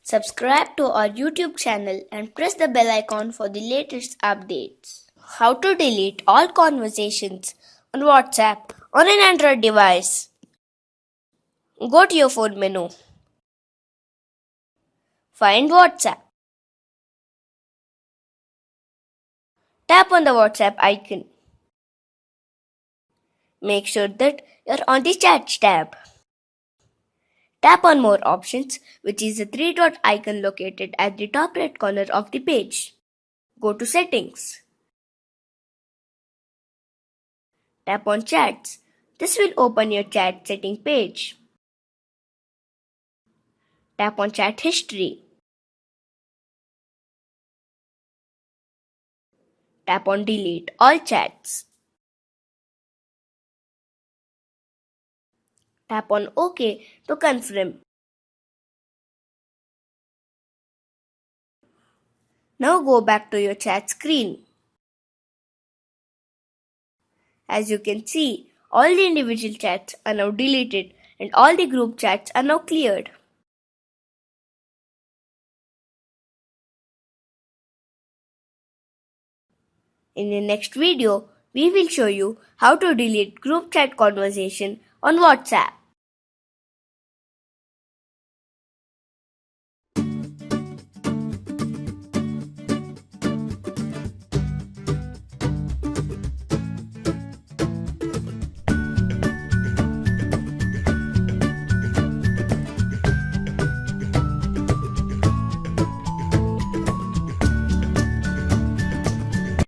Subscribe to our YouTube channel and press the bell icon for the latest updates. How to delete all conversations on WhatsApp on an Android device. Go to your phone menu. Find WhatsApp. Tap on the WhatsApp icon. Make sure that you're on the Chats tab. Tap on More Options, which is the three dot icon located at the top right corner of the page. Go to Settings. Tap on Chats. This will open your chat setting page. Tap on Chat History. Tap on Delete all chats. Tap on OK to confirm. Now go back to your chat screen. As you can see, all the individual chats are now deleted and all the group chats are now cleared. In the next video, we will show you how to delete group chat conversation on WhatsApp.